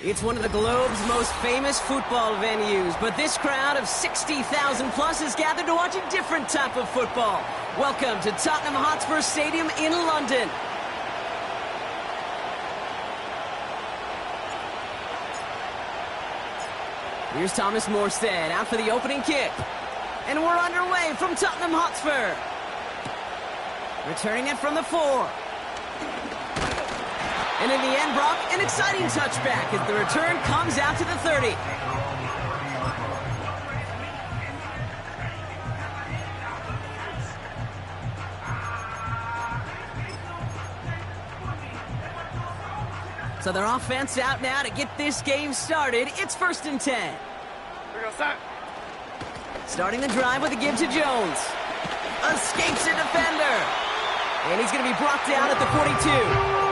It's one of the globe's most famous football venues, but this crowd of 60,000 plus is gathered to watch a different type of football. Welcome to Tottenham Hotspur Stadium in London. Here's Thomas Morstead out for the opening kick. And we're underway from Tottenham Hotspur. Returning it from the 4. And in the end, Brock, an exciting touchback as the return comes out to the 30. So their offense out now to get this game started. It's 1st and 10. Starting the drive with a give to Jones. Escapes a defender. And he's going to be brought down at the 42.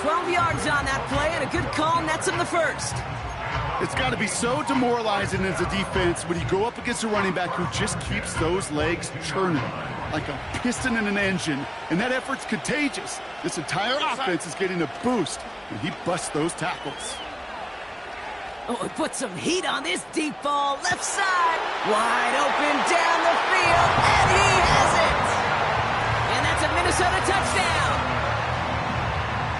12 yards on that play, and a good call nets him the first. It's got to be so demoralizing as a defense when you go up against a running back who just keeps those legs churning like a piston in an engine, and that effort's contagious. This entire offense is getting a boost when he busts those tackles. Oh, he put some heat on this deep ball. Left side. Wide open down the field, and he has it. And that's a Minnesota touchdown.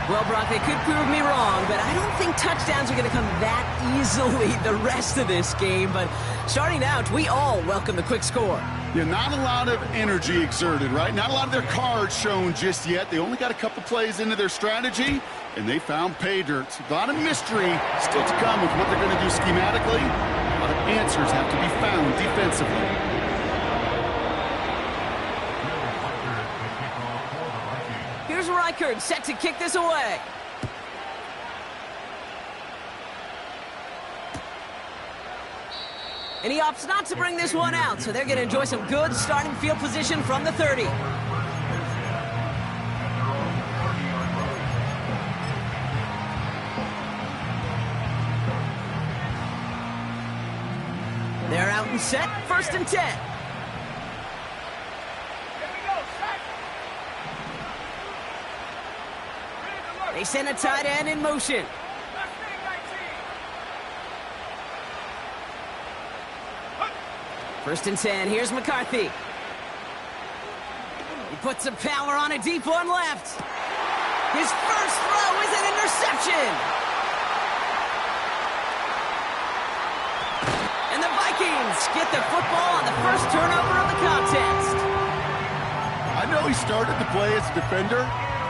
Well, Brock, they could prove me wrong, but I don't think touchdowns are going to come that easily the rest of this game. But starting out, we all welcome the quick score. Yeah, not a lot of energy exerted, right? Not a lot of their cards shown just yet. They only got a couple plays into their strategy, and they found pay dirt. A lot of mystery still to come with what they're going to do schematically. A lot of answers have to be found defensively. Here's Reichard set to kick this away. And he opts not to bring this one out, so they're going to enjoy some good starting field position from the 30. They're out and set, 1st and 10. They send a tight end in motion. First and 10, here's McCarthy. He puts some power on a deep one left. His first throw is an interception. And the Vikings get the football on the first turnover of the contest. I know he started the play as a defender,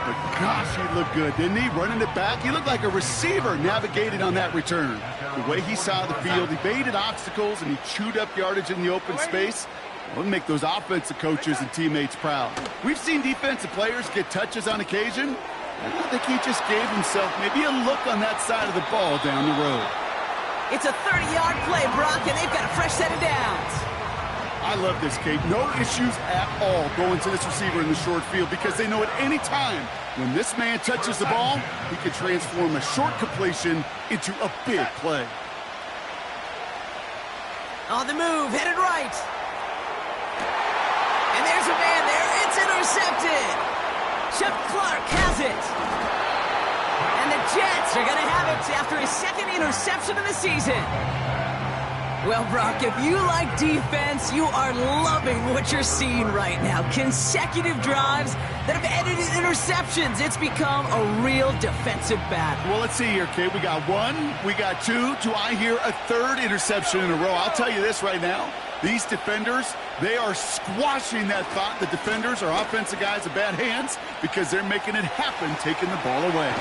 but gosh, he looked good, didn't he? Running it back, he looked like a receiver navigating on that return. The way he saw the field, he baited obstacles, and he chewed up yardage in the open space. It'll make those offensive coaches and teammates proud. We've seen defensive players get touches on occasion. I think he just gave himself maybe a look on that side of the ball down the road. It's a 30-yard play, Brock, and they've got a fresh set of downs. I love this, Kate. No issues at all going to this receiver in the short field because they know at any time when this man touches the ball, he can transform a short completion into a big play. On the move, headed right. And there's a man there. It's intercepted. Chuck Clark has it. And the Jets are going to have it after his second interception of the season. Well, Brock, if you like defense, you are loving what you're seeing right now. Consecutive drives that have ended in interceptions. It's become a real defensive battle. Well, let's see here, Kate. We got 1, we got 2. Do I hear a 3rd interception in a row? I'll tell you this right now. These defenders, they are squashing that thought. The defenders are offensive guys in bad hands because they're making it happen, taking the ball away.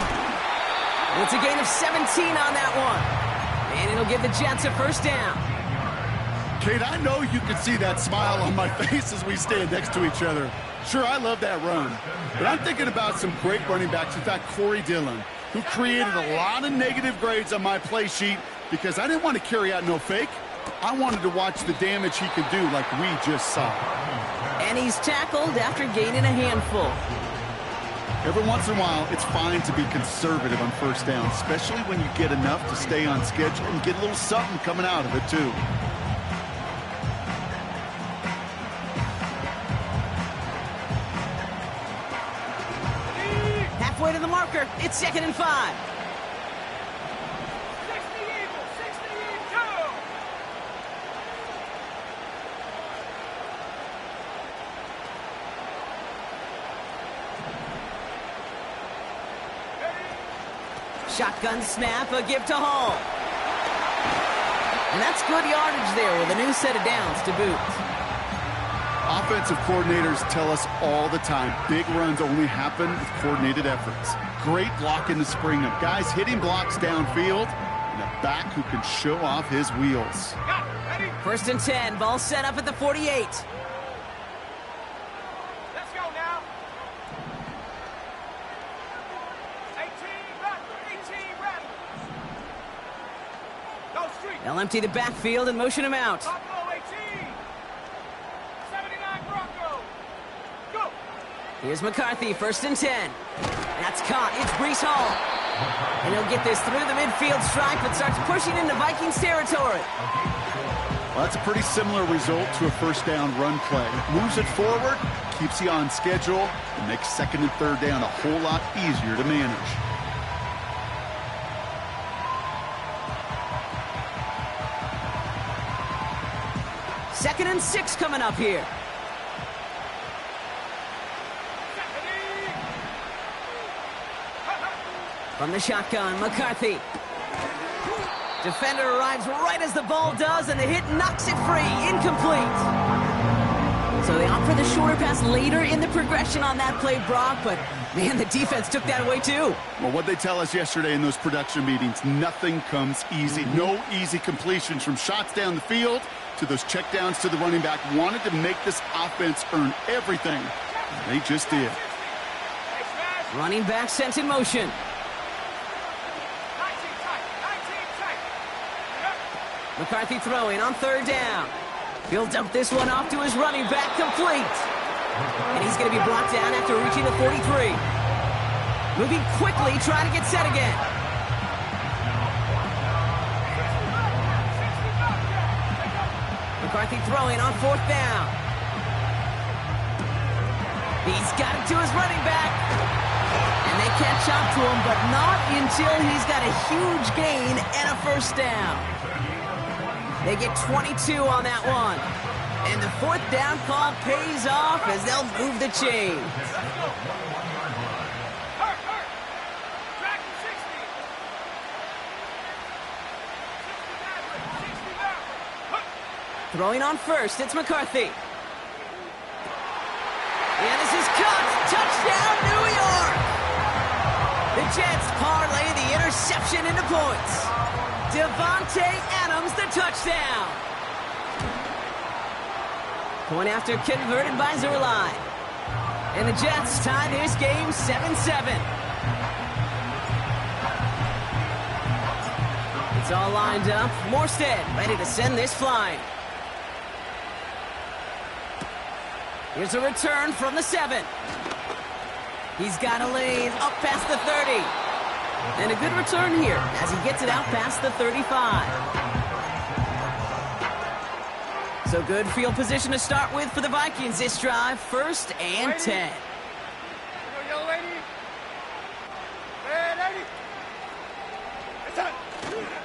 It's a gain of 17 on that one. And it'll give the Jets a first down. Kate, I know you can see that smile on my face as we stand next to each other. Sure, I love that run. But I'm thinking about some great running backs. In fact, Corey Dillon, who created a lot of negative grades on my play sheet because I didn't want to carry out no fake. I wanted to watch the damage he could do like we just saw. And he's tackled after gaining a handful. Every once in a while, it's fine to be conservative on first down, especially when you get enough to stay on schedule and get a little something coming out of it, too. Halfway to the marker, it's 2nd and 5. Shotgun snap, a give to Hall. And that's good yardage there with a new set of downs to boot. Offensive coordinators tell us all the time, big runs only happen with coordinated efforts. Great block in the spring of guys hitting blocks downfield and a back who can show off his wheels. First and 10, ball set up at the 48. Let's go now. 18 run. Go street. They'll empty the backfield and motion him out. Buffalo 18. 79 Bronco. Go. Here's McCarthy, first and 10. That's caught. It's Breece Hall. And he'll get this through the midfield stripe and starts pushing into Vikings territory. Well, that's a pretty similar result to a first down run play. Moves it forward, keeps you on schedule, and makes second and third down a whole lot easier to manage. Second and 6 coming up here. From the shotgun, McCarthy. Defender arrives right as the ball does, and the hit knocks it free. Incomplete. So they opt for the shorter pass later in the progression on that play, Brock, but man, the defense took that away too. Well, what they tell us yesterday in those production meetings, nothing comes easy. No easy completions from shots down the field to those checkdowns to the running back. Wanted to make this offense earn everything. They just did. Running back sent in motion. McCarthy throwing on third down. He'll dump this one off to his running back, complete. And he's going to be brought down after reaching the 43. Moving quickly, trying to get set again. McCarthy throwing on fourth down. He's got it to his running back. And they catch up to him, but not until he's got a huge gain and a first down. They get 22 on that one. And the fourth down call pays off as they'll move the chain. Throwing on first, it's McCarthy. And this is caught. Touchdown, New York! The Jets parlay the interception into points. Devontae Adams, the touchdown. Point after converted by Zerline. And the Jets tie this game 7-7. It's all lined up. Morstead ready to send this flying. Here's a return from the 7. He's got a lane up past the 30. And a good return here as he gets it out past the 35. So good field position to start with for the Vikings this drive. First and 10.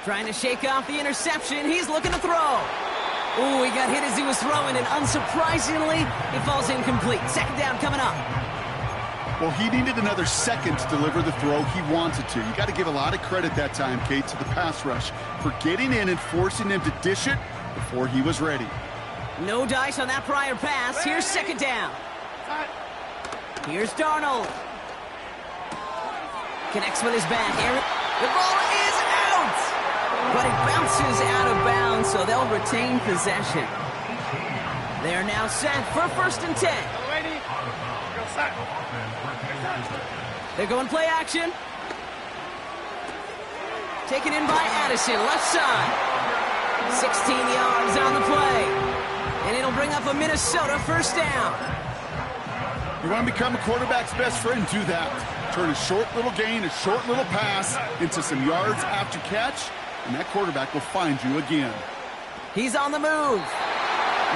Trying to shake off the interception. He's looking to throw. Ooh, he got hit as he was throwing, and unsurprisingly, he falls incomplete. Second down coming up. Well, he needed another second to deliver the throw he wanted to. You got to give a lot of credit that time, Kate, to the pass rush for getting in and forcing him to dish it before he was ready. No dice on that prior pass. Here's second down. Here's Darnold. Connects with his back. The ball is out! But it bounces out of bounds, so they'll retain possession. They're now set for first and 10. They're going play action. Taken in by Addison, left side. 16 yards on the play. And it'll bring up a Minnesota first down. You want to become a quarterback's best friend, do that. Turn a short little gain, a short little pass into some yards after catch, and that quarterback will find you again. He's on the move.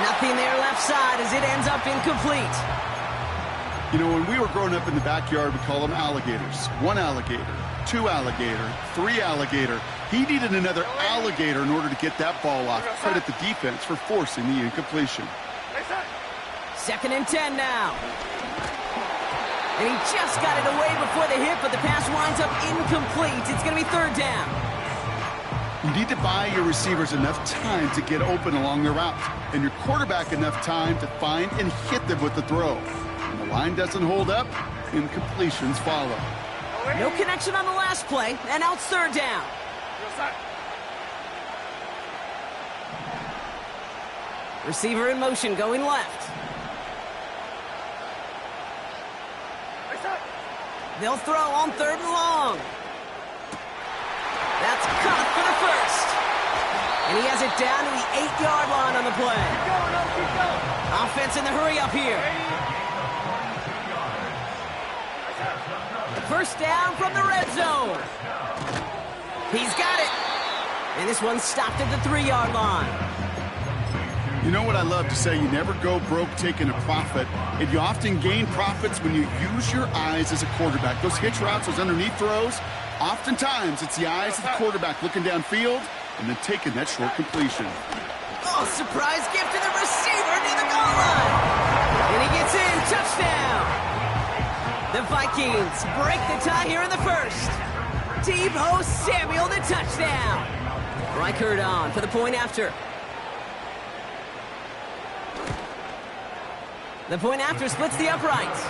Nothing there left side as it ends up incomplete. You know, when we were growing up in the backyard, we call them alligators. One alligator, two alligator, three alligator. He needed another alligator in order to get that ball off. Credit the defense for forcing the incompletion. Second and 10 now. And he just got it away before the hit, but the pass winds up incomplete. It's going to be third down. You need to buy your receivers enough time to get open along their route, and your quarterback enough time to find and hit them with the throw. When the line doesn't hold up, incompletions follow. No connection on the last play, and now it's third down. Receiver in motion, going left. They'll throw on third and long. That's caught for the first. And he has it down to the 8-yard line on the play. Keep going. Offense in the hurry up here. First down from the red zone. He's got it. And this one's stopped at the 3-yard line. You know what I love to say? You never go broke taking a profit, and you often gain profits when you use your eyes as a quarterback. Those hitch routes, those underneath throws, oftentimes it's the eyes of the quarterback looking downfield and then taking that short completion. Oh, surprise gift to the receiver near the goal line. And he gets in, touchdown. The Vikings break the tie here in the first. Deebo Samuel, the touchdown. Reichert on for the point after. The point after splits the uprights.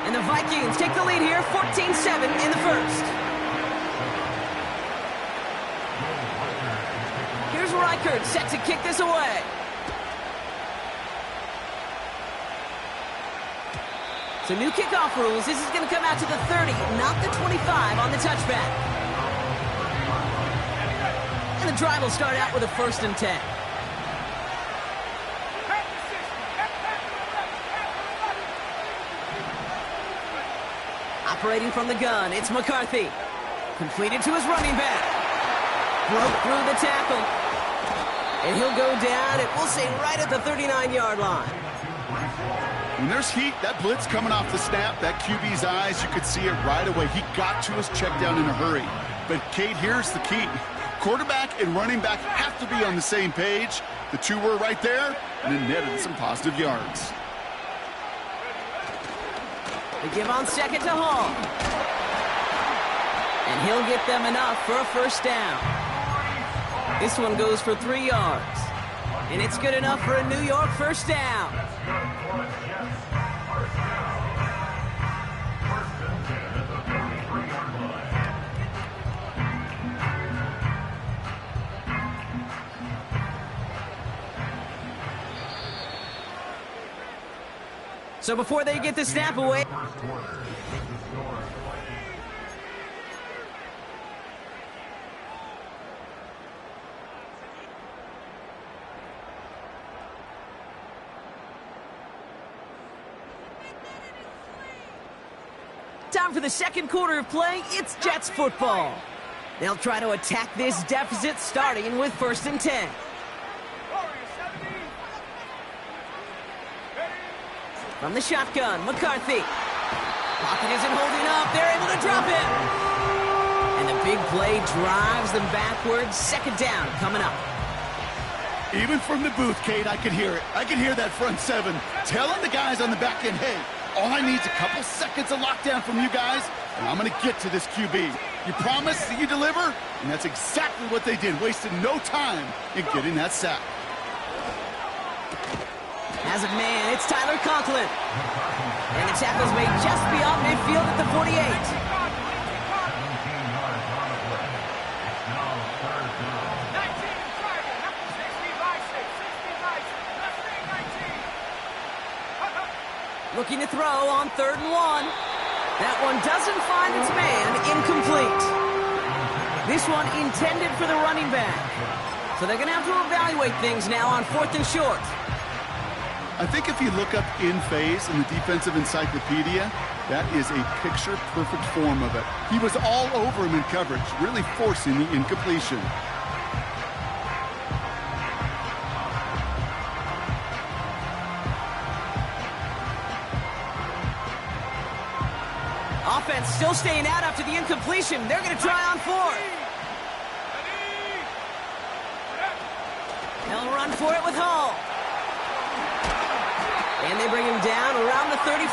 And the Vikings take the lead here, 14-7 in the first. Here's Reichert set to kick this away. So new kickoff rules. This is going to come out to the 30, not the 25 on the touchback. And the drive will start out with a 1st and 10. Operating from the gun, it's McCarthy. Completed to his running back. Broke through the tackle. And he'll go down, and we'll say right at the 39-yard line. When there's heat, that blitz coming off the snap, that QB's eyes, you could see it right away. He got to his check down in a hurry. But, Kate, here's the key. Quarterback and running back have to be on the same page. The two were right there, and it netted some positive yards. They give on second to Hall. And he'll get them enough for a first down. This one goes for 3 yards. And it's good enough for a New York first down. So before they get the snap away, time for the second quarter of play. It's Jets football. They'll try to attack this deficit starting with 1st and 10. From the shotgun, McCarthy. Pocket isn't holding up. They're able to drop it. And the big play drives them backwards. 2nd down coming up. Even from the booth, Kate, I could hear it. I could hear that front 7 telling the guys on the back end, hey, all I need is a couple seconds of lockdown from you guys, and I'm going to get to this QB. You promise that you deliver? And that's exactly what they did, wasted no time in getting that sack. As a man, it's Tyler Conklin. And the tackle's made just beyond midfield at the 48. Looking to throw on 3rd and 1. That one doesn't find its man, incomplete. This one intended for the running back. So they're going to have to evaluate things now on 4th and short. I think if you look up in phase in the defensive encyclopedia, that is a picture-perfect form of it. He was all over him in coverage, really forcing the incompletion. Offense still staying out after the incompletion. They're going to try on 4th. They'll run for it with Hall. And they bring him down around the 34.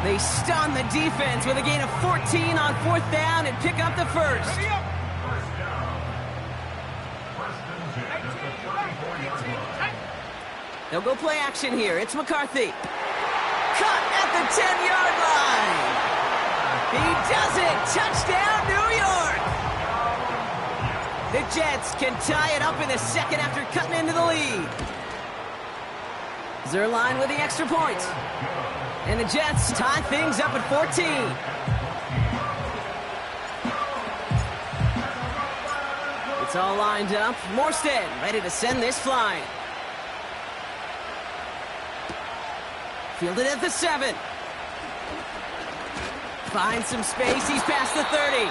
They stun the defense with a gain of 14 on 4th down and pick up the first. Ready up. They'll go play action here. It's McCarthy. Cut at the 10-yard line. He does it. Touchdown, New York. The Jets can tie it up in the second after cutting into the lead. Zerline with the extra point. And the Jets tie things up at 14. It's all lined up. Morstead ready to send this flying. Fielded at the 7. Finds some space. He's past the 30.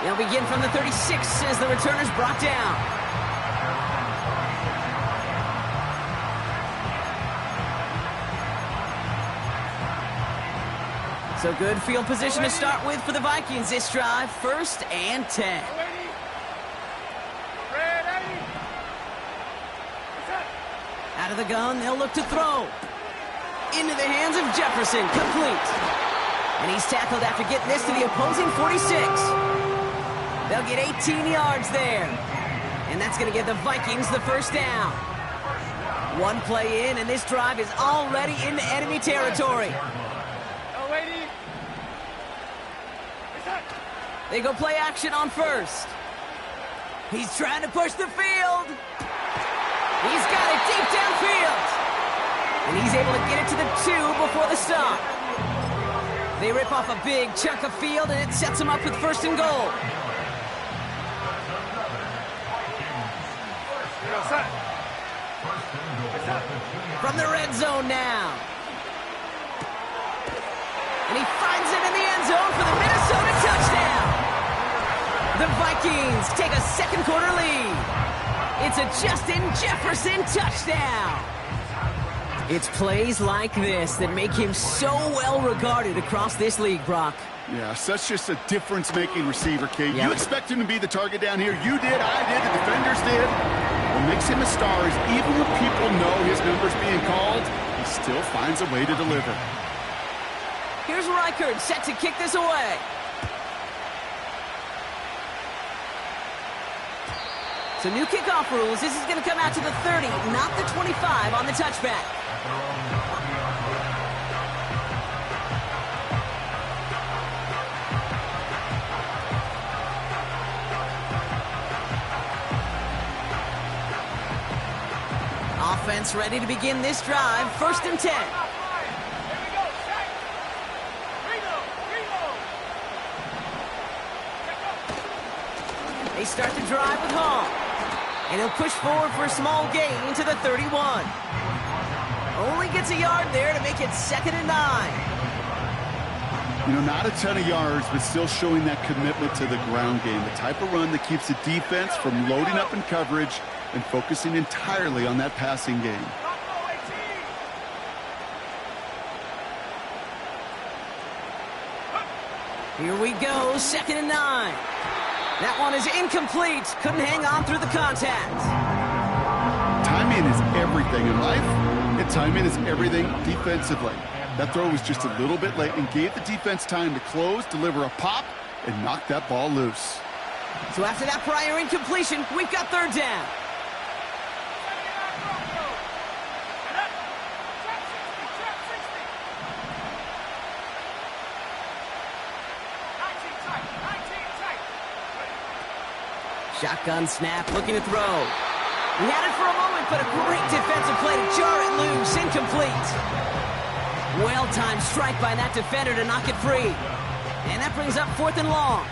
They'll begin from the 36 as the returner's brought down. So good field position to start with for the Vikings this drive. 1st and 10. Ready. Ready. Set. Out of the gun, they'll look to throw. Into the hands of Jefferson, complete. And he's tackled after getting this to the opposing 46. They'll get 18 yards there. And that's going to give the Vikings the first down. One play in, and this drive is already into enemy territory. No, lady. Set. They go play action on 1st. He's trying to push the field. He's got it deep downfield. And he's able to get it to the 2 before the stop. They rip off a big chunk of field, and it sets them up with 1st and goal. Set. Set. From the red zone now. And he finds it in the end zone for the Minnesota touchdown. The Vikings take a second quarter lead. It's a Justin Jefferson touchdown. It's plays like this that make him so well regarded across this league, Brock. Yeah, such just a difference-making receiver, Kate. Yep. You expect him to be the target down here. You did, I did, the defenders did. What makes him a star is even when people know his number's being called, he still finds a way to deliver. Here's Reichard set to kick this away. So new kickoff rules. This is going to come out to the 30, not the 25 on the touchback. Offense ready to begin this drive. 1st and 10. Here we go. Set. Reload. They start the drive with Hall. And he'll push forward for a small gain to the 31. Only gets a yard there to make it 2nd and 9. You know, not a ton of yards, but still showing that commitment to the ground game. The type of run that keeps the defense from loading up in coverage and focusing entirely on that passing game. Here we go, 2nd and 9. That one is incomplete. Couldn't hang on through the contact. Timing is everything in life, and timing is everything defensively. That throw was just a little bit late and gave the defense time to close, deliver a pop, and knock that ball loose. So after that prior incompletion, we've got 3rd down. Shotgun snap, looking to throw. He had it for a moment, but a great defensive play to jar it loose. Incomplete. Well-timed strike by that defender to knock it free. And that brings up 4th and long.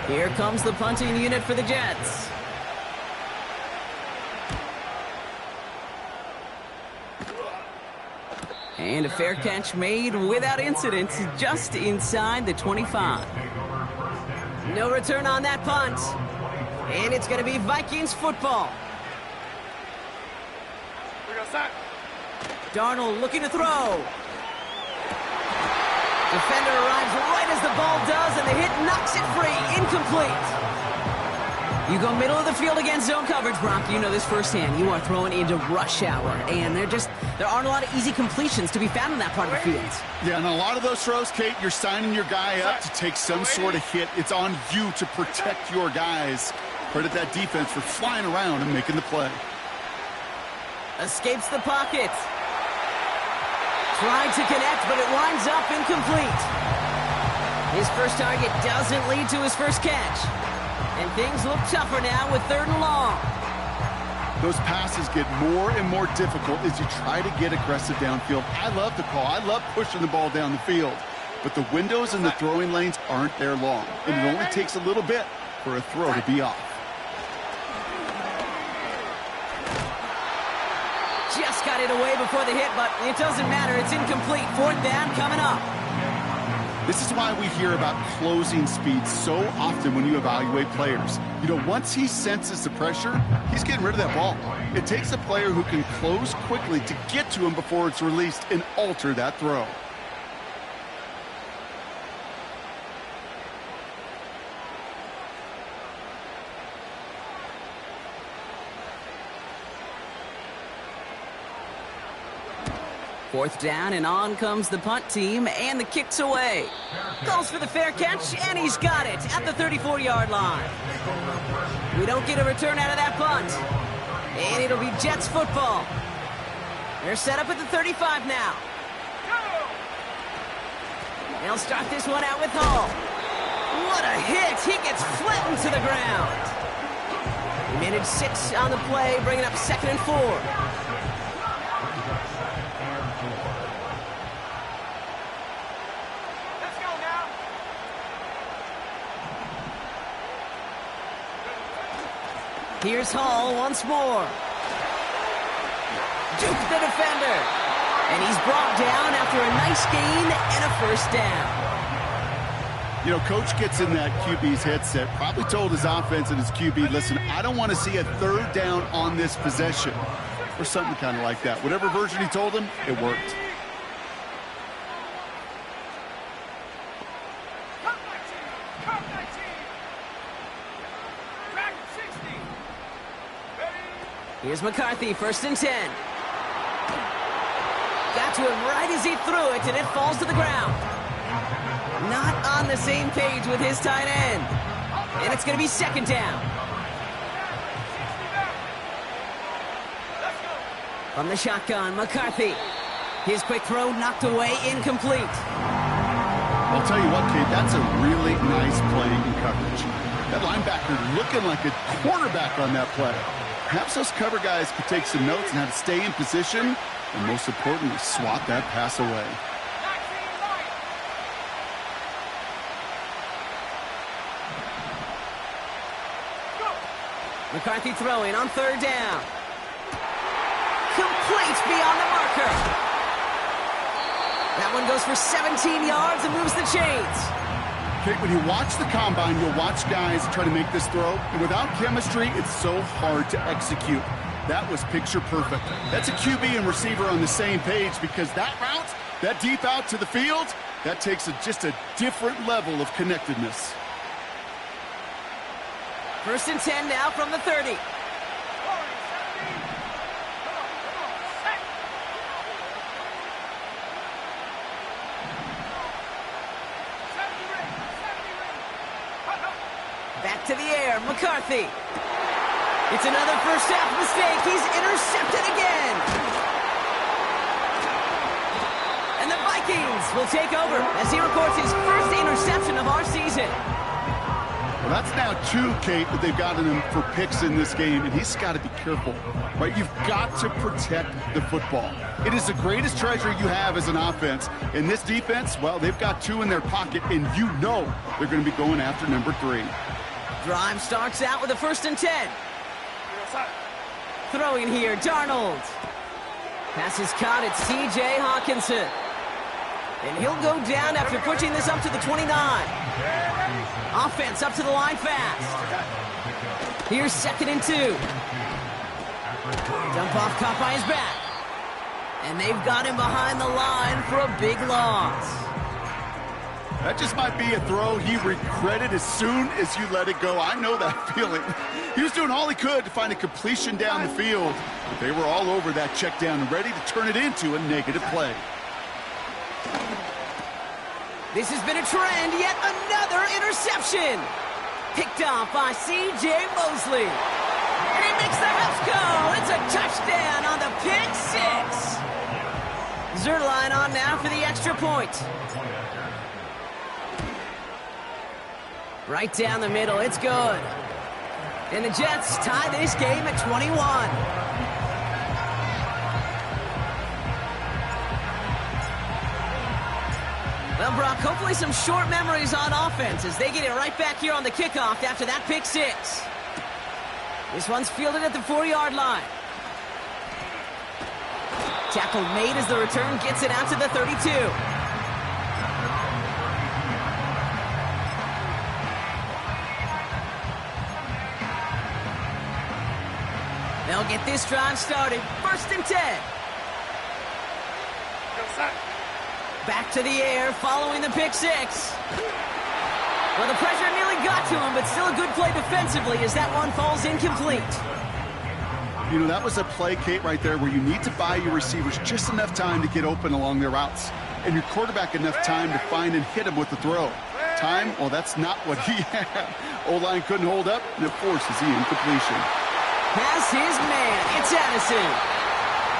Here comes the punting unit for the Jets. And a fair catch made without incident, just inside the 25. No return on that punt. And it's going to be Vikings football. We go set. Darnold looking to throw. Defender arrives right as the ball does, and the hit knocks it free. Incomplete. You go middle of the field against zone coverage, Brock. You know this firsthand. You are throwing into rush hour, and there aren't a lot of easy completions to be found in that part of the field. Yeah, and a lot of those throws, Kate, you're signing your guy up to take some sort of hit. It's on you to protect your guys. Credit that defense for flying around and making the play. Escapes the pocket. Tried to connect, but it winds up incomplete. His first target doesn't lead to his first catch. And things look tougher now with 3rd and long. Those passes get more and more difficult as you try to get aggressive downfield. I love the call. I love pushing the ball down the field. But the windows in the throwing lanes aren't there long. And it only takes a little bit for a throw to be off. Just got it away before the hit, but it doesn't matter. It's incomplete. 4th down coming up. This is why we hear about closing speed so often when you evaluate players. You know, once he senses the pressure, he's getting rid of that ball. It takes a player who can close quickly to get to him before it's released and alter that throw. Fourth down, and on comes the punt team, and the kick's away. Goes for the fair catch, and he's got it at the 34-yard line. We don't get a return out of that punt, and it'll be Jets football. They're set up at the 35 now. They'll start this one out with Hall. What a hit! He gets flattened to the ground. He managed 6 on the play, bringing up 2nd and 4. Here's Hall once more. Duke the defender. And he's brought down after a nice gain and a first down. You know, coach gets in that QB's headset, probably told his offense and his QB, listen, I don't want to see a 3rd down on this possession. Or something kind of like that. Whatever version he told him, it worked. Here's McCarthy, 1st and 10. Got to him right as he threw it, and it falls to the ground. Not on the same page with his tight end. And it's going to be 2nd down. From the shotgun, McCarthy. His quick throw knocked away, incomplete. I'll tell you what, Kate, that's a really nice play in coverage. That linebacker looking like a quarterback on that play. Perhaps those cover guys could take some notes on how to stay in position and, most importantly, swat that pass away. McCarthy throwing on 3rd down. Complete beyond the marker. That one goes for 17 yards and moves the chains. Okay, when you watch the combine, you'll watch guys try to make this throw, and without chemistry, it's so hard to execute. That was picture perfect. That's a QB and receiver on the same page, because that route, that deep out to the field, that takes just a different level of connectedness. 1st and 10 now from the 30. Back to the air, McCarthy. It's another first half mistake. He's intercepted again. And the Vikings will take over as he records his first interception of our season. Well, that's now 2, Kate, that they've gotten him for picks in this game, and he's got to be careful, right? You've got to protect the football. It is the greatest treasure you have as an offense. And this defense, well, they've got 2 in their pocket, and you know they're going to be going after number 3. Drive starts out with a 1st and 10. Throwing here, Darnold. Pass is caught at C.J. Hawkinson. And he'll go down after pushing this up to the 29. Offense up to the line fast. Here's 2nd and 2. Dump off caught by his back. And they've got him behind the line for a big loss. That just might be a throw he regretted as soon as you let it go. I know that feeling. He was doing all he could to find a completion down the field, but they were all over that check down and ready to turn it into a negative play. This has been a trend, yet another interception. Picked off by C.J. Mosley. And he makes the refs go. It's a touchdown on the pick six. Zerline on now for the extra point. Right down the middle, it's good. And the Jets tie this game at 21. Well, Brock, hopefully some short memories on offense as they get it right back here on the kickoff after that pick six. This one's fielded at the 4-yard line. Tackle made as the return gets it out to the 32. They'll get this drive started. 1st and 10. Back to the air following the pick six. Well, the pressure nearly got to him, but still a good play defensively as that one falls incomplete. You know, that was a play, Kate, right there where you need to buy your receivers just enough time to get open along their routes. And your quarterback enough time to find and hit him with the throw. Time, well, that's not what he had. O-line couldn't hold up, and it forces the incompletion. Has his man. It's Addison.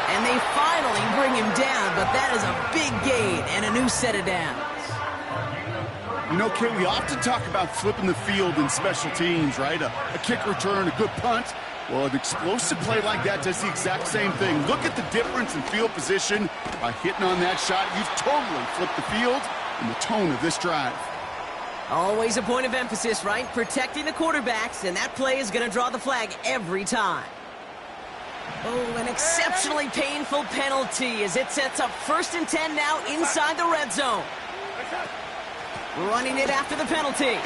And they finally bring him down, but that is a big gain and a new set of downs. You know, Kate, we often talk about flipping the field in special teams, right? A kick return, a good punt. Well, an explosive play like that does the exact same thing. Look at the difference in field position. By hitting on that shot, you've totally flipped the field and the tone of this drive. Always a point of emphasis, right? Protecting the quarterbacks, and that play is going to draw the flag every time. Oh, an exceptionally painful penalty as it sets up 1st and 10 now inside the red zone. Running it after the penalty.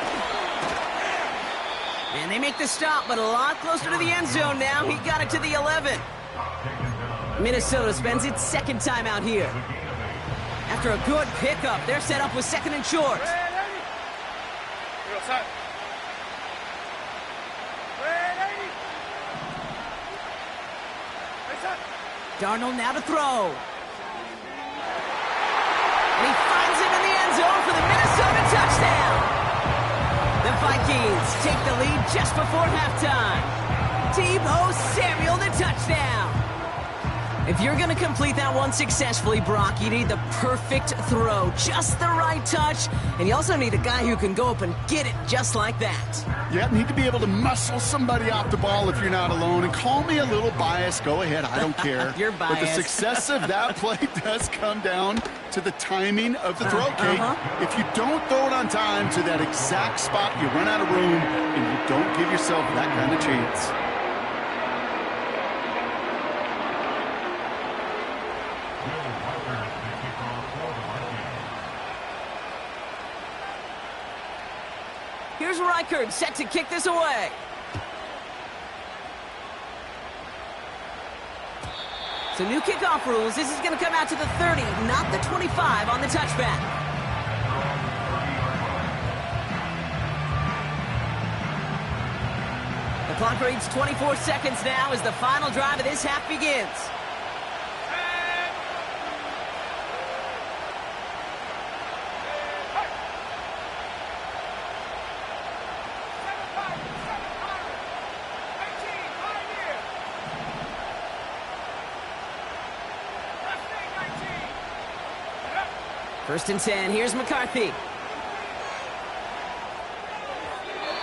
And they make the stop, but a lot closer to the end zone now. He got it to the 11. Minnesota spends its 2nd time out here. After a good pickup, they're set up with 2nd and short. Darnold now to throw. And he finds him in the end zone for the Minnesota touchdown. The Vikings take the lead just before halftime. Tebow Samuel, the touchdown. If you're going to complete that one successfully, Brock, you need the perfect throw, just the right touch, and you also need a guy who can go up and get it just like that. Yeah, need to be able to muscle somebody off the ball if you're not alone. And call me a little biased. Go ahead. I don't care. You're biased. But the success of that play does come down to the timing of the throw, Kate. If you don't throw it on time to that exact spot, you run out of room, and you don't give yourself that kind of chance. Here's Reichard set to kick this away. So new kickoff rules. This is going to come out to the 30, not the 25 on the touchback. The clock reads 24 seconds now as the final drive of this half begins. First and 10, here's McCarthy.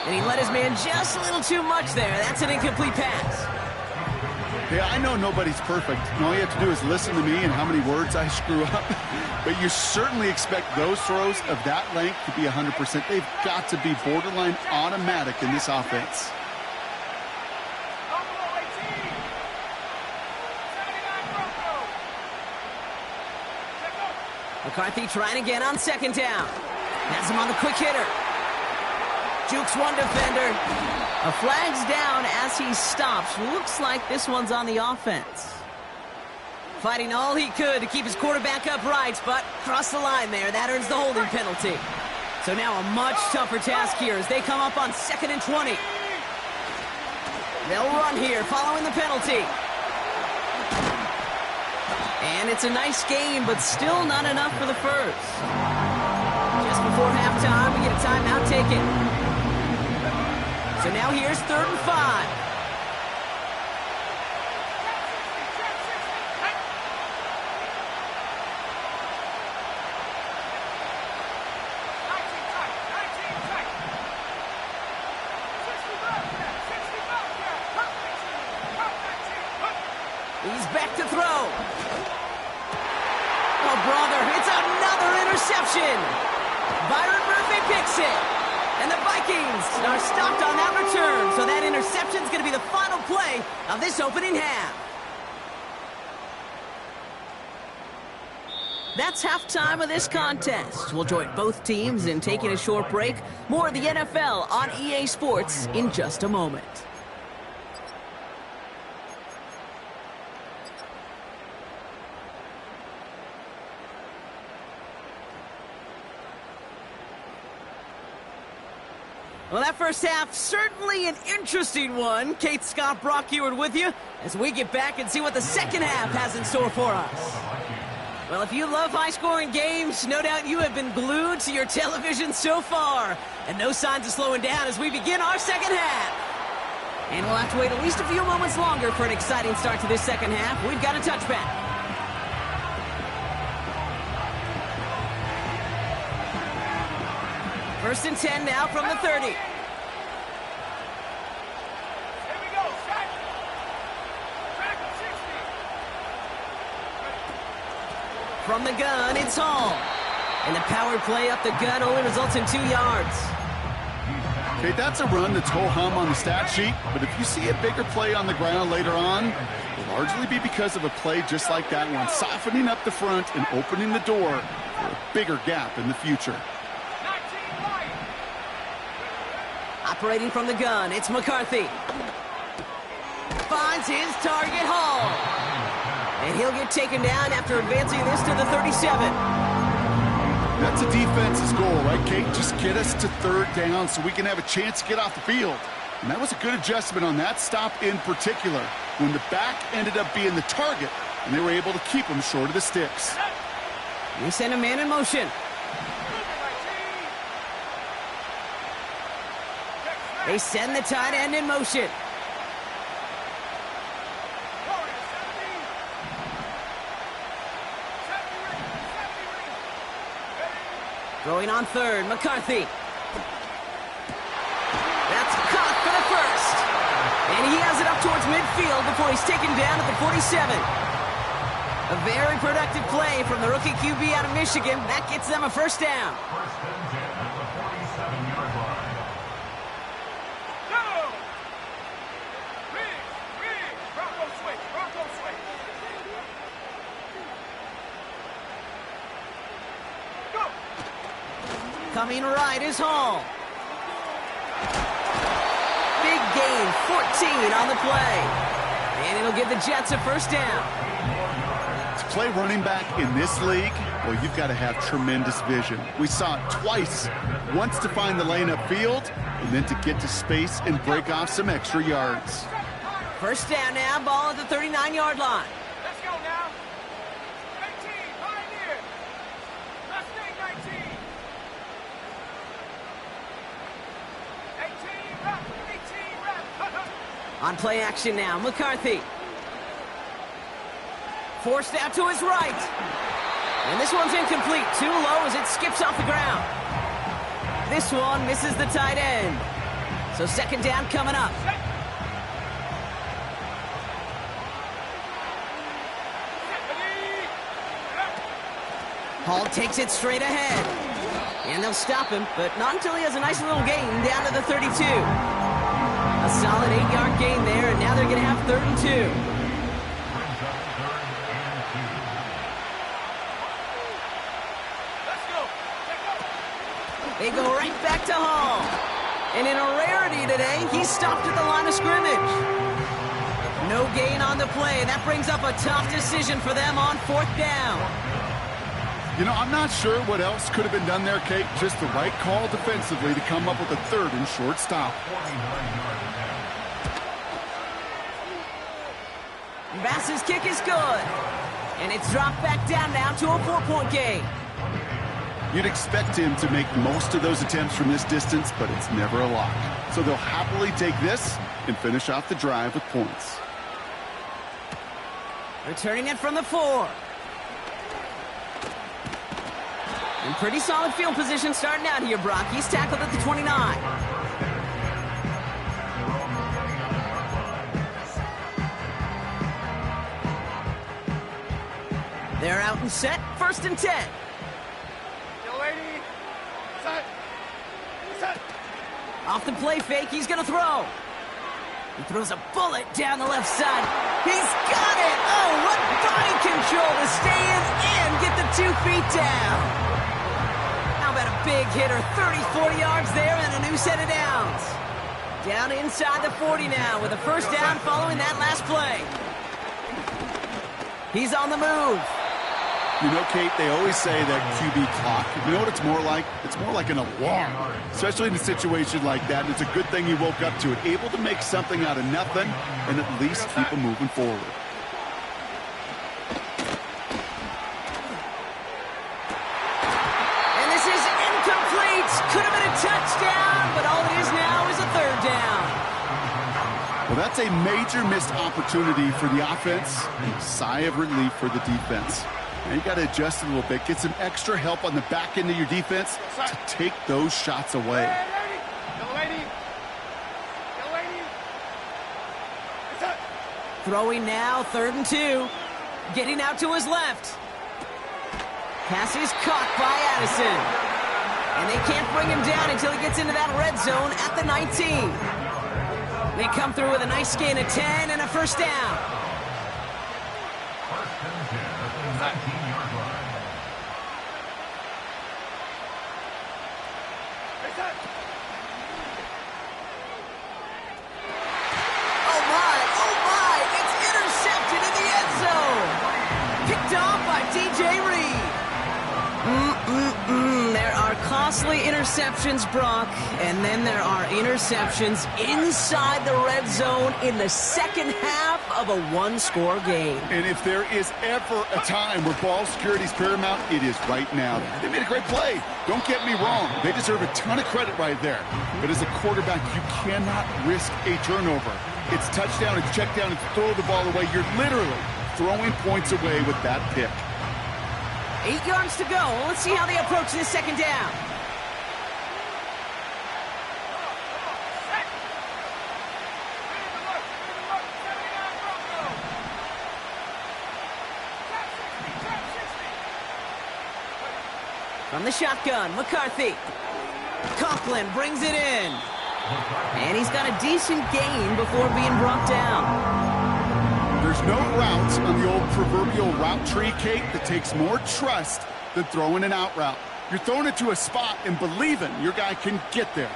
And he let his man just a little too much there. That's an incomplete pass. Yeah, I know nobody's perfect. And all you have to do is listen to me and how many words I screw up. But you certainly expect those throws of that length to be 100%. They've got to be borderline automatic in this offense. McCarthy trying again on 2nd down. Has him on the quick hitter. Jukes one defender. A flag's down as he stops. Looks like this one's on the offense. Fighting all he could to keep his quarterback upright, but crossed the line there. That earns the holding penalty. So now a much tougher task here as they come up on 2nd and 20. They'll run here following the penalty. And it's a nice game, but still not enough for the first. Just before halftime, we get a timeout taken. So now here's 3rd and 5. He's back to throw. Oh, brother, it's another interception. Byron Murphy picks it. And the Vikings are stopped on that return. So that interception's going to be the final play of this opening half. That's halftime of this contest. We'll join both teams in taking a short break. More of the NFL on EA Sports in just a moment. Well, that first half, certainly an interesting one. Kate Scott, Brock Eward with you as we get back and see what the second half has in store for us. Well, if you love high-scoring games, no doubt you have been glued to your television so far. And no signs of slowing down as we begin our second half. And we'll have to wait at least a few moments longer for an exciting start to this second half. We've got a touchback. 1st and 10 now from the 30. Here we go, set. Back to 60. From the gun, it's Hall. And the power play up the gut only results in 2 yards. Okay, that's a run that's ho-hum on the stat sheet, but if you see a bigger play on the ground later on, it'll largely be because of a play just like that one, softening up the front and opening the door for a bigger gap in the future. Operating from the gun, it's McCarthy. Finds his target, Hall. And he'll get taken down after advancing this to the 37. That's a defense's goal, right, Kate? Just get us to 3rd down so we can have a chance to get off the field. And that was a good adjustment on that stop in particular, when the back ended up being the target, and they were able to keep him short of the sticks. We send a man in motion. They send the tight end in motion. Throwing on 3rd, McCarthy. That's caught for the first. And he has it up towards midfield before he's taken down at the 47. A very productive play from the rookie QB out of Michigan. That gets them a 1st down. Coming right is Hall. Big gain, 14 on the play. And it'll give the Jets a 1st down. To play running back in this league, well, you've got to have tremendous vision. We saw it twice. Once to find the lane upfield, and then to get to space and break off some extra yards. 1st down now, ball at the 39-yard line. Let's go now. 18, Pioneer. Let's take 19. 18 rep. On play action now, McCarthy. Forced out to his right. And this one's incomplete. Too low as it skips off the ground. This one misses the tight end. So 2nd down coming up. Hall takes it straight ahead. And they'll stop him, but not until he has a nice little gain down to the 32. A solid 8-yard gain there, and now they're going to have 3rd and 2. They go right back to Hall. And in a rarity today, he's stopped at the line of scrimmage. No gain on the play, and that brings up a tough decision for them on 4th down. You know, I'm not sure what else could have been done there, Kate. Just the right call defensively to come up with a third and short stop. Bass's kick is good. And it's dropped back down now to a 4-point game. You'd expect him to make most of those attempts from this distance, but it's never a lock. So they'll happily take this and finish off the drive with points. Returning it from the 4. In pretty solid field position starting out here, Brock. He's tackled at the 29. They're out and set. 1st and 10. Yo, lady. Set. Set. Off the play fake, he's going to throw. He throws a bullet down the left side. He's got it! Oh, what body control to stay in and get the 2 feet down. How about a big hitter? 30, 40 yards there and a new set of downs. Down inside the 40 now with a 1st down following that last play. He's on the move. You know, Kate, they always say that QB clock. You know what it's more like? It's more like an alarm, especially in a situation like that. And it's a good thing you woke up to it, able to make something out of nothing and at least keep them moving forward. And this is incomplete. Could have been a touchdown, but all it is now is a 3rd down. Well, that's a major missed opportunity for the offense and a sigh of relief for the defense. Now you got to adjust a little bit, get some extra help on the back end of your defense to take those shots away. Yo, lady. Yo, lady. Set. Throwing now, 3rd and 2. Getting out to his left. Pass is caught by Addison. And they can't bring him down until he gets into that red zone at the 19. They come through with a nice gain of 10 and a 1st down. Oh my, it's intercepted in the end zone. Picked off by DJ Reed. There are costly interceptions, Brock, and then there are interceptions inside the red zone in the second half of a 1-score game. And if there is ever a time where ball security is paramount, it is right now. They made a great play. Don't get me wrong. They deserve a ton of credit right there. But as a quarterback, you cannot risk a turnover. It's touchdown, it's check down, it's throw the ball away. You're literally throwing points away with that pick. 8 yards to go. Let's see how they approach this 2nd down. From the shotgun, McCarthy. Conklin brings it in. And he's got a decent gain before being brought down. There's no route on the old proverbial route tree, Kate, that takes more trust than throwing an out route. You're throwing it to a spot and believing your guy can get there.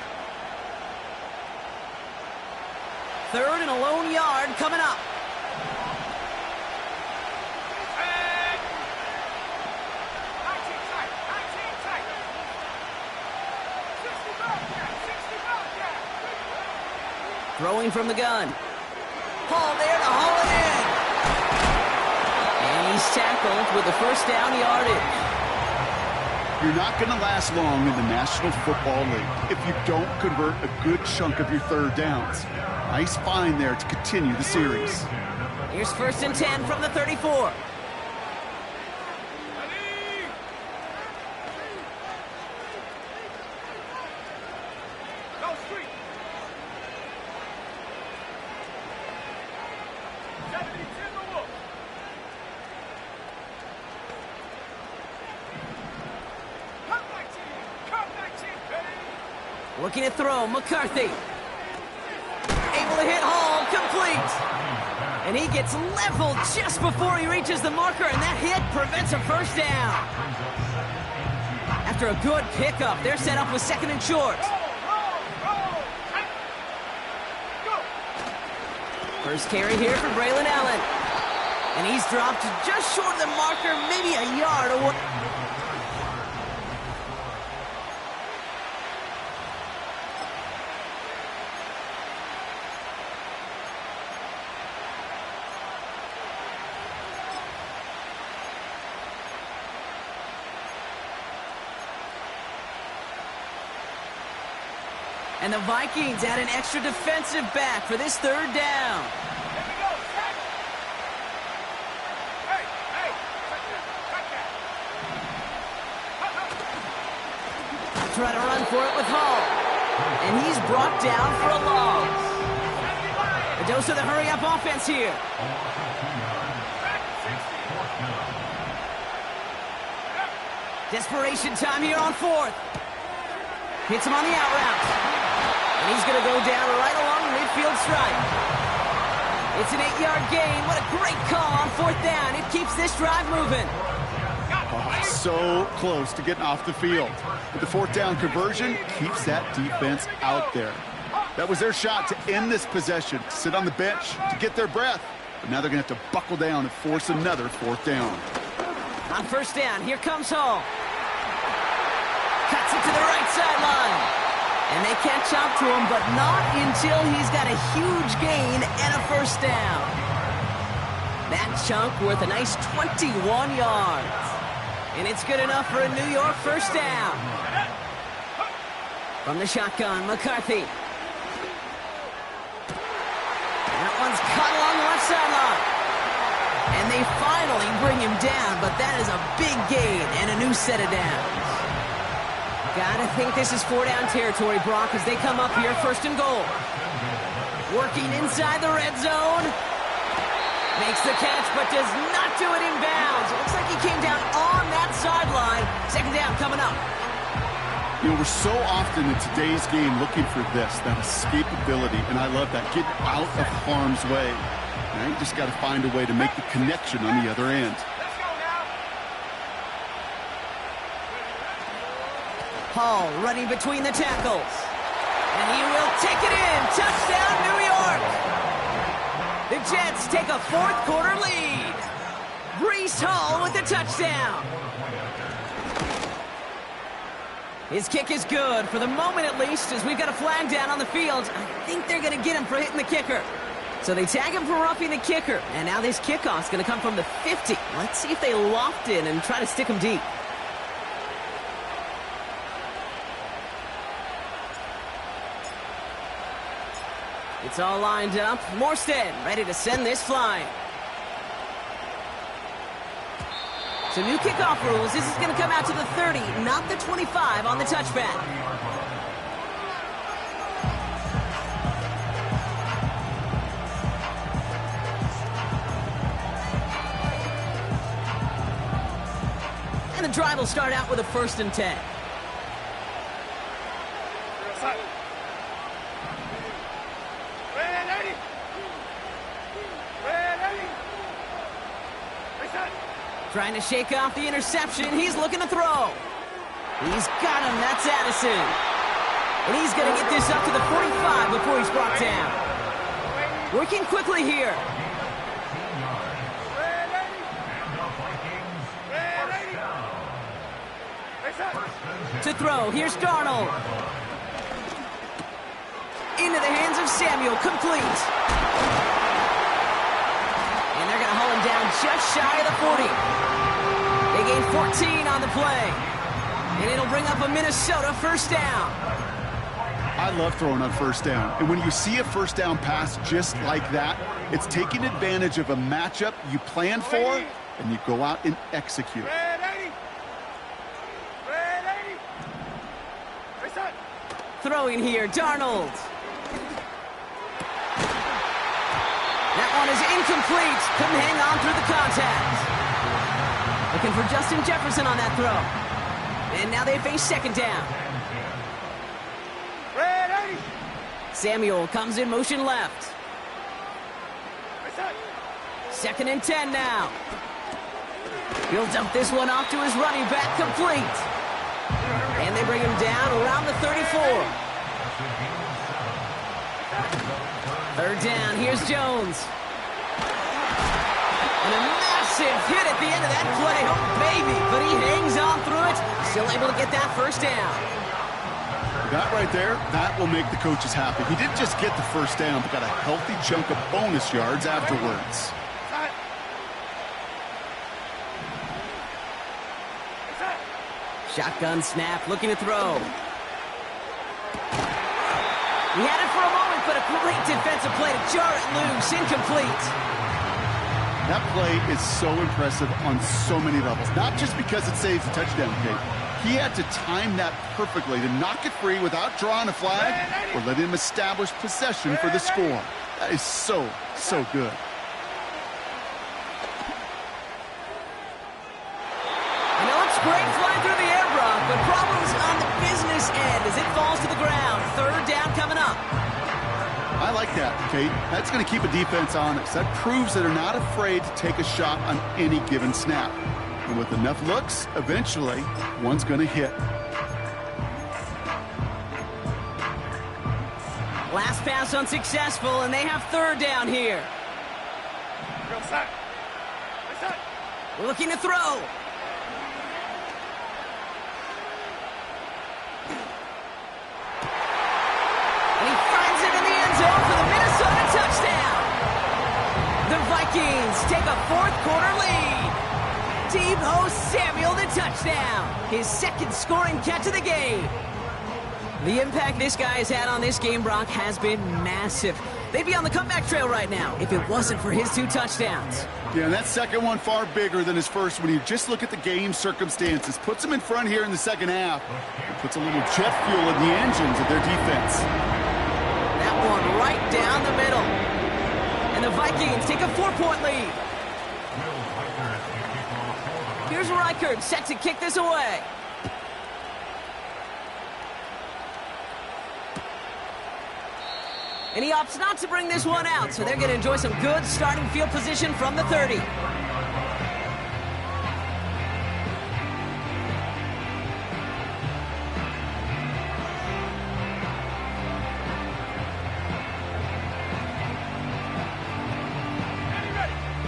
3rd and a lone yard coming up. Throwing from the gun. Hall there to haul it in. And he's tackled with the 1st down yardage. You're not going to last long in the National Football League if you don't convert a good chunk of your 3rd downs. Nice find there to continue the series. Here's 1st and 10 from the 34. Looking to throw, McCarthy. Able to hit Hall, complete. And he gets leveled just before he reaches the marker, and that hit prevents a 1st down. After a good pickup, they're set up with 2nd and short. First carry here for Braylon Allen. And he's dropped just short of the marker, maybe a yard away. And the Vikings add an extra defensive back for this third down. Here we go. Check. Hey, hey. Check that. Try to run for it with Hall. And he's brought down for a loss. A dose of the hurry-up offense here. Desperation time here on fourth. Hits him on the out route. And he's going to go down right along the midfield stripe. It's an 8-yard gain. What a great call on fourth down. It keeps this drive moving. Oh, so close to getting off the field. But the fourth down conversion keeps that defense out there. That was their shot to end this possession, to sit on the bench, to get their breath. But now they're going to have to buckle down and force another fourth down. On first down, here comes Hall. Cuts it to the right sideline. And they catch up to him, but not until he's got a huge gain and a first down. That chunk worth a nice 21 yards. And it's good enough for a New York first down. From the shotgun, McCarthy. That one's caught along the left sideline. And they finally bring him down, but that is a big gain and a new set of downs. Gotta think this is four-down territory, Brock, as they come up here first and goal. Working inside the red zone. Makes the catch, but does not do it in bounds. It looks like he came down on that sideline. Second down coming up. You know, we're so often in today's game looking for this, that escapability, and I love that. Get out of harm's way. Now you just got to find a way to make the connection on the other end. Let's go now. Hall running between the tackles. And he will take it in. Touchdown, New York. The Jets take a fourth-quarter lead. Breece Hall with the touchdown. His kick is good, for the moment at least, as we've got a flag down on the field. I think they're going to get him for hitting the kicker. So they tag him for roughing the kicker, and now this kickoff's going to come from the 50. Let's see if they loft in and try to stick him deep. It's all lined up. Morstead ready to send this flying. So new kickoff rules. This is going to come out to the 30, not the 25 on the touchback. And the drive will start out with a 1st and 10. Trying to shake off the interception. He's looking to throw. He's got him. That's Addison. And he's going to get this up to the 45 before he's brought down. Working quickly here. To throw. Here's Darnold. Into the hands of Samuel. Complete. And they're going to haul him down just shy of the 40. They gain 14 on the play. And it'll bring up a Minnesota first down. I love throwing on first down. And when you see a first down pass just like that, it's taking advantage of a matchup you planned for, and you go out and execute. Throwing here, Darnold. That one is incomplete. Couldn't hang on through the contact. Looking for Justin Jefferson on that throw. And now they face second down. Samuel comes in motion left. 2nd and 10 now. He'll dump this one off to his running back, complete. And they bring him down around the 34. 3rd down, here's Jones. And a massive hit at the end of that play. Oh, baby. But he hangs on through it. Still able to get that first down. That right there, that will make the coaches happy. He didn't just get the first down, but got a healthy chunk of bonus yards afterwards. Shotgun snap, looking to throw. He had it for a moment, but a great defensive play to jar it loose. Incomplete. That play is so impressive on so many levels. Not just because it saves a touchdown, Kate. He had to time that perfectly to knock it free without drawing a flag or letting him establish possession for the score. That is so, so good. You know, it's great flying through the air, Brock, but problems on the business end as it falls to the ground. Third down coming up. I like that, Kate. That's going to keep a defense honest. That proves that they're not afraid to take a shot on any given snap. And with enough looks, eventually, one's going to hit. Last pass unsuccessful, and they have third down here. Looking to throw. And he finds it in the end zone for the Minnesota touchdown. The Vikings take a fourth-quarter lead. Deebo Samuel, the touchdown. His second scoring catch of the game. The impact this guy has had on this game, Brock, has been massive. They'd be on the comeback trail right now if it wasn't for his 2 touchdowns. Yeah, and that second one far bigger than his first when you just look at the game circumstances. Puts them in front here in the second half. It puts a little jet fuel in the engines of their defense. That one right down the middle. And the Vikings take a 4-point lead. Here's Reichert set to kick this away. And he opts not to bring this one out, so they're going to enjoy some good starting field position from the 30.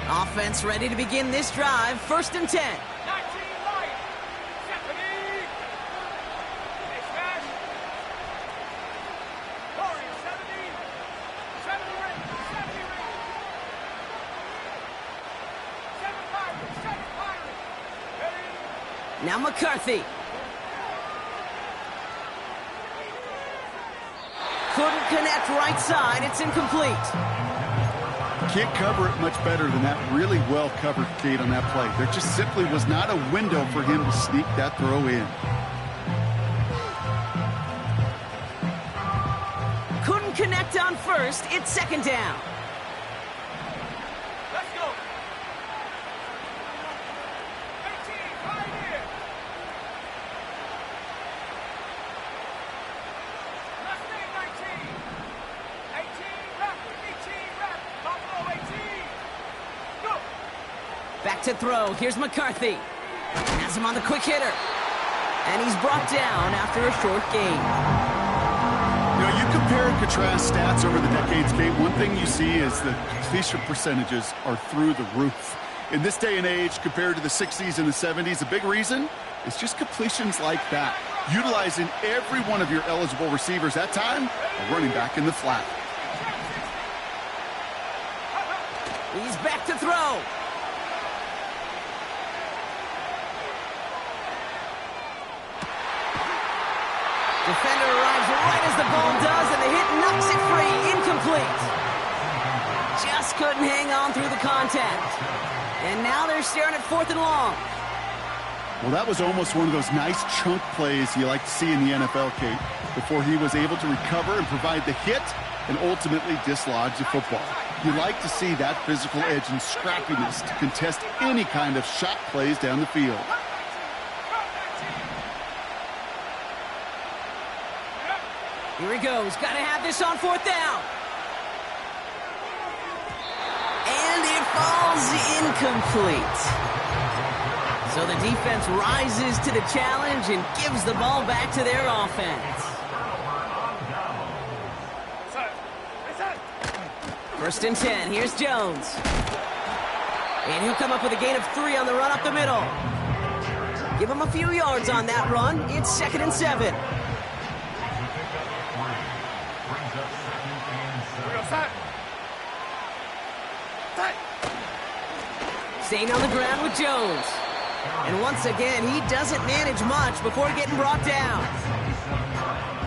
Offense ready to begin this drive. 1st and 10. Now McCarthy. Couldn't connect right side. It's incomplete. Can't cover it much better than that. Really well covered, Kate, on that play. There just simply was not a window for him to sneak that throw in. Couldn't connect on first. It's 2nd down. Let's go. 18, right here. Last name 19. 18 left. 18 left. Buffalo 18. Go. Back to throw. Here's McCarthy. Has him on the quick hitter. And he's brought down after a short gain. You know, you compare and contrast stats over the decades, Kate. One thing you see is the completion percentages are through the roof. In this day and age, compared to the 60s and the 70s, the big reason is just completions like that. Utilizing every one of your eligible receivers that time, a running back in the flat. He's back to throw. Defender arrives right as the ball does, and the hit knocks it free. Incomplete. Just couldn't hang on through the contact. And now they're staring at 4th and long. Well, that was almost one of those nice chunk plays you like to see in the NFL, Kate, before he was able to recover and provide the hit and ultimately dislodge the football. You like to see that physical edge and scrappiness to contest any kind of shot plays down the field. Here he goes. Got to have this on 4th down. And it falls incomplete. So the defense rises to the challenge and gives the ball back to their offense. 1st and 10. Here's Jones. And he'll come up with a gain of 3 on the run up the middle. Give him a few yards on that run. It's 2nd and 7. Staying on the ground with Jones. And once again, he doesn't manage much before getting brought down.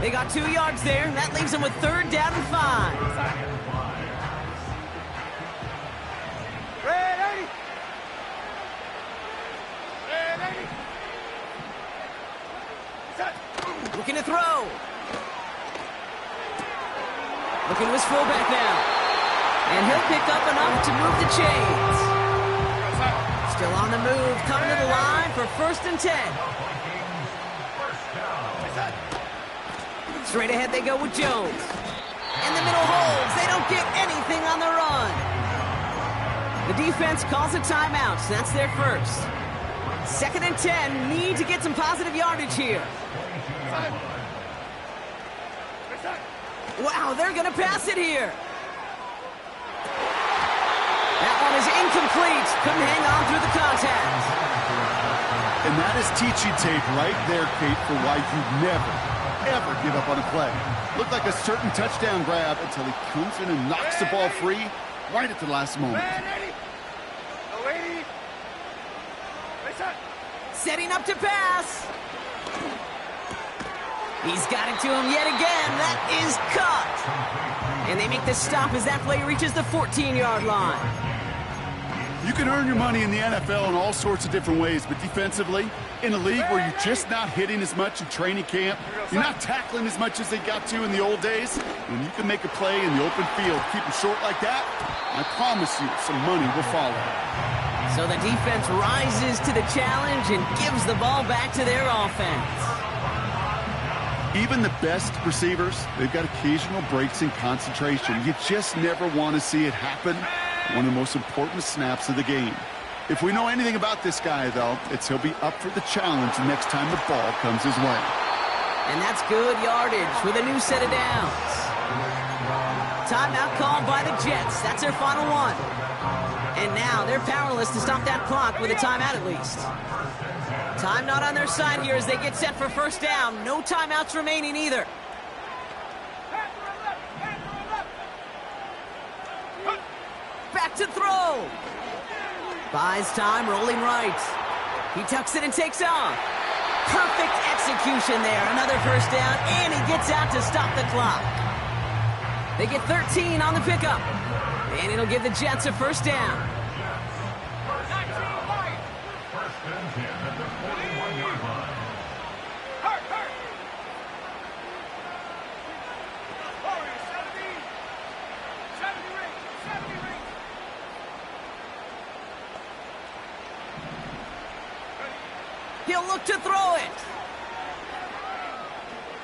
They got 2 yards there. That leaves them with 3rd down and 5. Red 80. Red 80. Set. Looking to throw. Looking to his fullback now. And he'll pick up enough to move the chains. Still on the move, coming to the line for 1st and 10. Straight ahead they go with Jones. In the middle holds. They don't get anything on the run. The defense calls a timeout. So that's their first. 2nd and 10. Need to get some positive yardage here. Wow, they're going to pass it here. That one is incomplete. Couldn't hang on through the contact. And that is teaching tape right there, Kate, for why you never, ever give up on a play. Looked like a certain touchdown grab until he comes in and knocks the ball free right at the last moment. Setting up to pass. He's got it to him yet again. That is cut. And they make the stop as that play reaches the 14-yard line. You can earn your money in the NFL in all sorts of different ways, but defensively, in a league where you're just not hitting as much in training camp, you're not tackling as much as they got to in the old days, when you can make a play in the open field, keep them short like that, I promise you some money will follow. So the defense rises to the challenge and gives the ball back to their offense. Even the best receivers, they've got occasional breaks in concentration. You just never want to see it happen. One of the most important snaps of the game. If we know anything about this guy, though, it's he'll be up for the challenge next time the ball comes his way. And that's good yardage with a new set of downs. Timeout called by the Jets. That's their final one. And now they're powerless to stop that clock with a timeout at least. Time not on their side here as they get set for 1st down. No timeouts remaining either. Back to throw. Buys time, rolling right. He tucks it and takes off. Perfect execution there. Another 1st down, and he gets out to stop the clock. They get 13 on the pickup. And it'll give the Jets a 1st down. He'll look to throw it.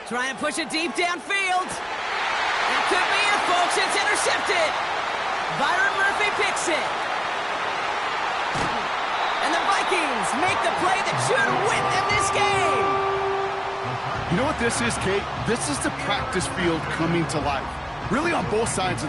Trying to push it deep downfield. That could be it, folks. It's intercepted. Byron Murphy picks it. And the Vikings make the play that should win them this game. You know what this is, Kate? This is the practice field coming to life. Really on both sides of the